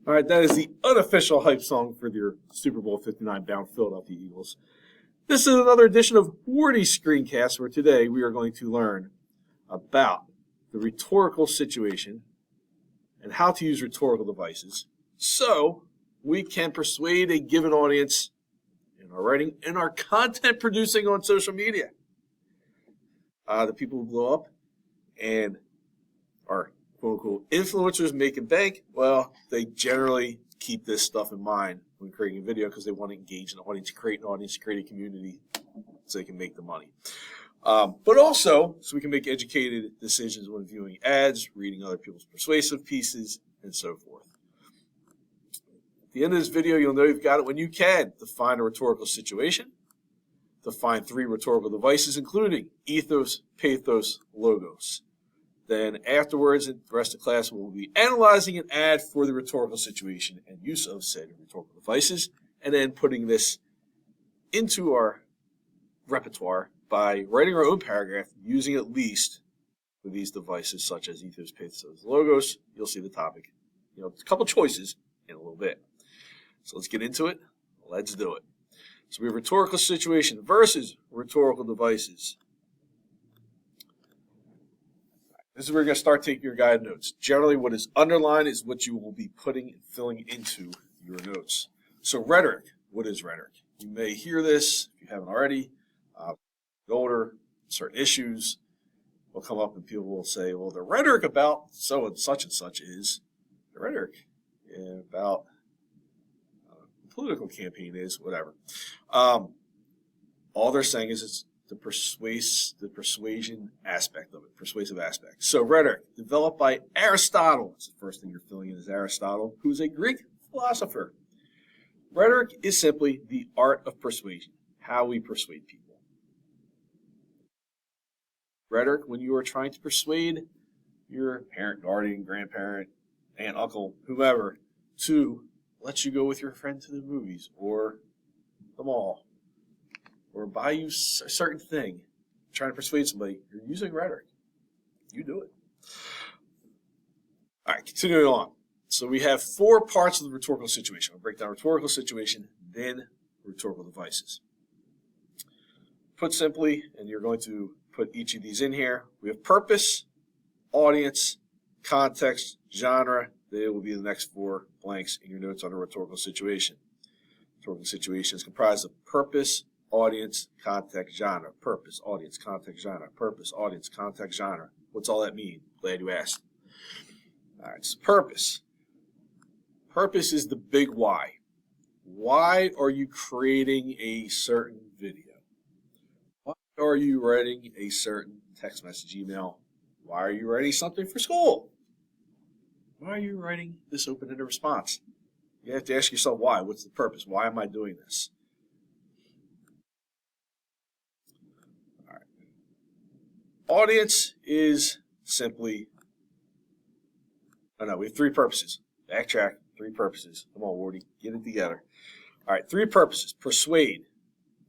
All right, that is the unofficial hype song for your Super Bowl 59 bound Philadelphia Eagles. This is another edition of Wardy's Screencast, where today we are going to learn about the rhetorical situation and how to use rhetorical devices so we can persuade a given audience in our writing and our content producing on social media. The people who blow up and are quote-unquote influencers making bank, well, they generally keep this stuff in mind when creating a video because they want to engage an audience, create a community so they can make the money. But also so we can make educated decisions when viewing ads, reading other people's persuasive pieces, and so forth. At the end of this video, you'll know you've got it when you can define a rhetorical situation, define 3 rhetorical devices, including ethos, pathos, logos. Then afterwards, in the rest of the class, we'll be analyzing an ad for the rhetorical situation and use of said rhetorical devices, and then putting this into our repertoire by writing our own paragraph using at least for these devices such as ethos, pathos, logos. You'll see the topic, a couple choices in a little bit. So let's get into it. Let's do it. So we have rhetorical situation versus rhetorical devices. This is where you're going to start taking your guided notes. Generally, what is underlined is what you will be putting and filling into your notes. So rhetoric. What is rhetoric? You may hear this if you haven't already. Older, certain issues will come up and people will say, well, the rhetoric about so and such is the rhetoric about the political campaign is whatever. All they're saying is it's the persuasion aspect of it, persuasive aspect. So rhetoric, developed by Aristotle. That's the first thing you're filling in is Aristotle, who is a Greek philosopher. Rhetoric is simply the art of persuasion, how we persuade people. Rhetoric, when you are trying to persuade your parent, guardian, grandparent, aunt, uncle, whomever, to let you go with your friend to the movies or the mall, or buy you a certain thing, trying to persuade somebody, you're using rhetoric. You do it. All right, continuing on. So we have 4 parts of the rhetorical situation. We'll break down rhetorical situation, then rhetorical devices. Put simply, and you're going to put each of these in here, we have purpose, audience, context, genre. They will be the next 4 blanks in your notes on a rhetorical situation. Rhetorical situation is comprised of purpose, audience, context, genre. Purpose, audience, context, genre. Purpose, audience, context, genre. What's all that mean? Glad you asked. All right, so purpose. Purpose is the big why. Why are you creating a certain video? Why are you writing a certain text message, email? Why are you writing something for school? Why are you writing this open-ended response? You have to ask yourself why. What's the purpose? Why am I doing this? Audience is simply, we have 3 purposes. Backtrack, 3 purposes. Come on, Wardy, get it together. All right, 3 purposes. Persuade,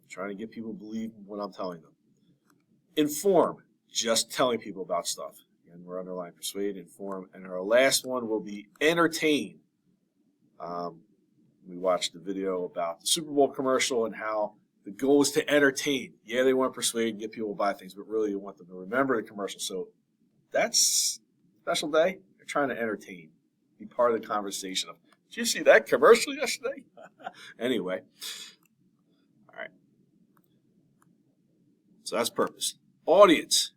trying to get people to believe what I'm telling them. Inform, just telling people about stuff. Again, we're underlining persuade, inform, and our last one will be entertain. We watched the video about the Super Bowl commercial and how the goal is to entertain. Yeah, they want to persuade and get people to buy things, but really you want them to remember the commercial. So that's a special day. They're trying to entertain, be part of the conversation of, did you see that commercial yesterday? Anyway. All right. So that's purpose. Audience.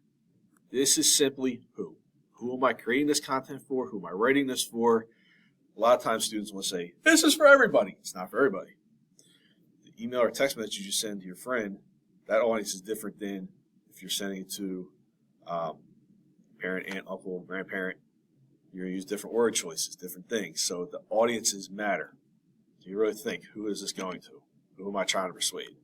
This is simply who. Who am I creating this content for? Who am I writing this for? A lot of times students will say, this is for everybody. It's not for everybody. Email or text message you send to your friend, that audience is different than if you're sending it to parent, aunt, uncle, grandparent. You're going to use different word choices, different things. So the audiences matter. So you really think, who is this going to? Who am I trying to persuade?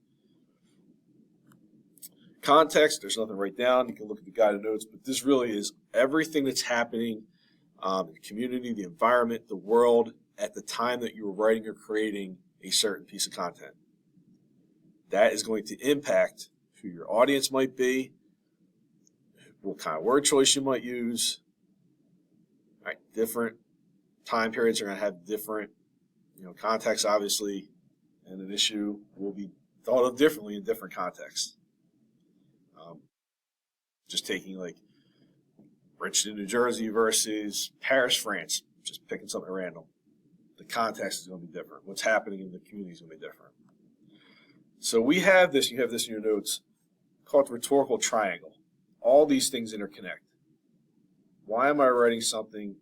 Context, there's nothing to write down. You can look at the guided notes, but this really is everything that's happening in the community, the environment, the world, at the time that you were writing or creating a certain piece of content. That is going to impact who your audience might be, what kind of word choice you might use, right? Different time periods are going to have different, contexts, obviously, and an issue will be thought of differently in different contexts. Just taking like Richmond, New Jersey versus Paris, France, just picking something random. The context is going to be different. What's happening in the community is going to be different. So we have this, you have this in your notes, called the rhetorical triangle. All these things interconnect. Why am I writing something?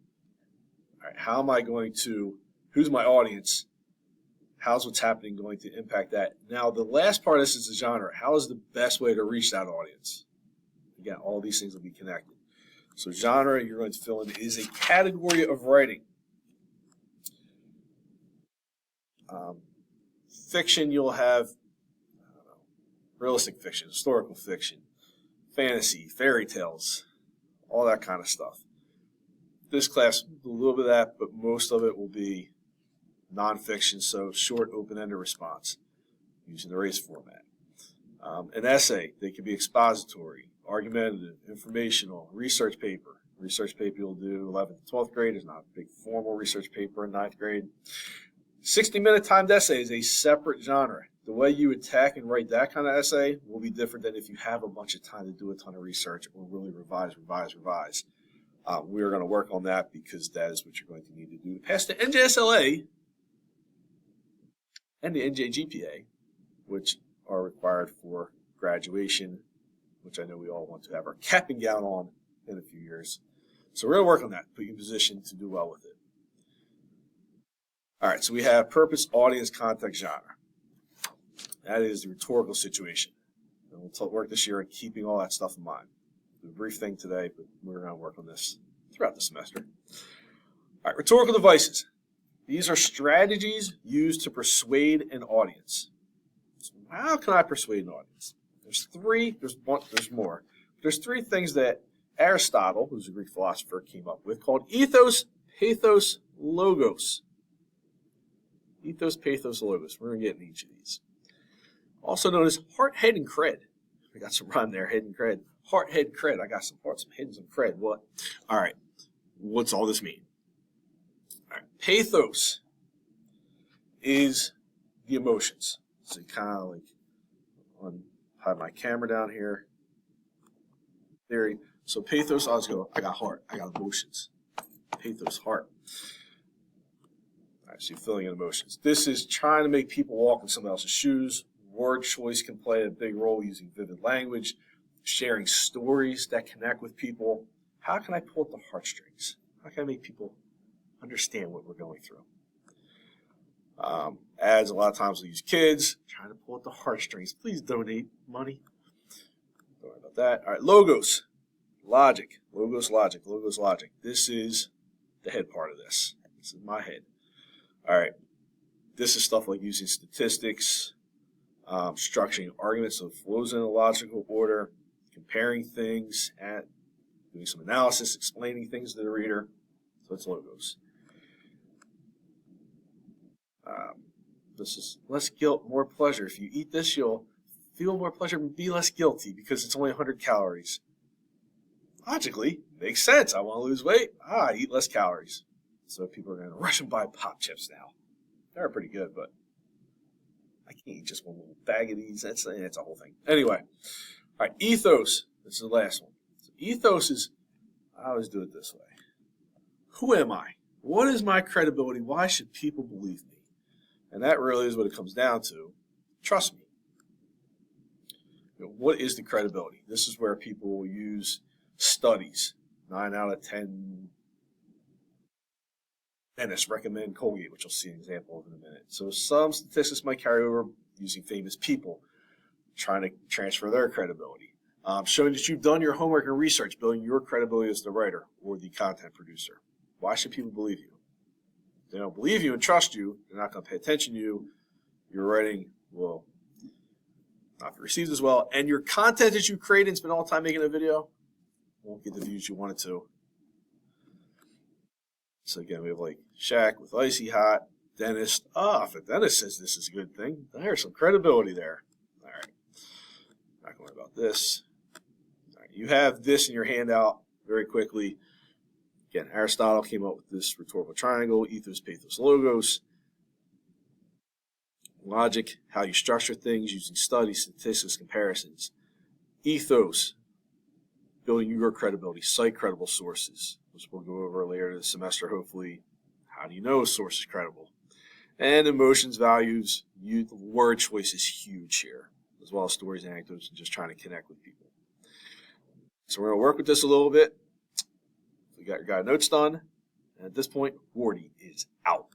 All right, how am I going to, who's my audience? How's what's happening going to impact that? Now, the last part of this is the genre. How is the best way to reach that audience? Again, all these things will be connected. So genre, you're going to fill in, is a category of writing. Fiction, you'll have realistic fiction, historical fiction, fantasy, fairy tales, all that kind of stuff. This class, a little bit of that, but most of it will be nonfiction, so short, open-ended response using the race format. An essay, they can be expository, argumentative, informational, research paper. Research paper you'll do 11th to 12th grade. It's not a big formal research paper in 9th grade. 60-minute timed essay is a separate genre. The way you attack and write that kind of essay will be different than if you have a bunch of time to do a ton of research or really revise. We're going to work on that because that is what you're going to need to do to pass the NJSLA and the NJGPA, which are required for graduation, which I know we all want to have our cap and gown on in a few years. So we're going to work on that, put you in position to do well with it. All right, so we have purpose, audience, context, genre. That is the rhetorical situation. And we'll work this year on keeping all that stuff in mind. Do a brief thing today, but we're going to work on this throughout the semester. All right, rhetorical devices. These are strategies used to persuade an audience. So how can I persuade an audience? There's more. There's three things that Aristotle, who's a Greek philosopher, came up with called ethos, pathos, logos. Ethos, pathos, logos. We're going to get in each of these. Also known as heart, head, and cred. I got some rhyme there, head and cred. Heart, head, cred. I got some heart, some head, and some cred. What? All right. What's all this mean? All right. Pathos is the emotions. So kind of like, have my camera down here. Theory. So pathos, I was going, I got heart. I got emotions. Pathos, heart. All right, so you're filling in emotions. This is trying to make people walk in someone else's shoes. Word choice can play a big role using vivid language, sharing stories that connect with people. How can I pull at the heartstrings? How can I make people understand what we're going through? Ads, a lot of times we use kids, trying to pull at the heartstrings. Please donate money. Don't worry about that. All right, logos, logic, logos, logic, logos, logic. This is the head part of this. This is my head. All right, this is stuff like using statistics, structuring arguments so it flows in a logical order, comparing things, and doing some analysis, explaining things to the reader. So it's logos. This is less guilt, more pleasure. If you eat this, you'll feel more pleasure and be less guilty because it's only 100 calories. Logically, makes sense. I want to lose weight. I eat less calories. So people are going to rush and buy pop chips now. They're pretty good, but I can't eat just one little bag of these. It's a whole thing. Anyway, all right, ethos. This is the last one. So ethos is, I always do it this way. Who am I? What is my credibility? Why should people believe me? And that really is what it comes down to. Trust me. What is the credibility? This is where people will use studies. 9 out of 10 dentists recommend Colgate, which you'll see an example of in a minute. So some statistics might carry over using famous people, trying to transfer their credibility. Showing that you've done your homework and research, building your credibility as the writer or the content producer. Why should people believe you? If they don't believe you and trust you, they're not going to pay attention to you. Your writing will not be received as well. And your content that you create and spend all the time making a video won't get the views you want it to. So again, we have like Shaq with Icy Hot, dentist. If a dentist says this is a good thing, there's some credibility there. All right. Not going to worry about this. All right. You have this in your handout very quickly. Again, Aristotle came up with this rhetorical triangle: ethos, pathos, logos. Logic, how you structure things using studies, statistics, comparisons. Ethos, building your credibility, cite credible sources, which we'll go over later this semester, hopefully. How do you know a source is credible? And emotions, values, word choice is huge here, as well as stories, anecdotes, and just trying to connect with people. So we're going to work with this a little bit. We got your guide notes done. And at this point, Wardy is out.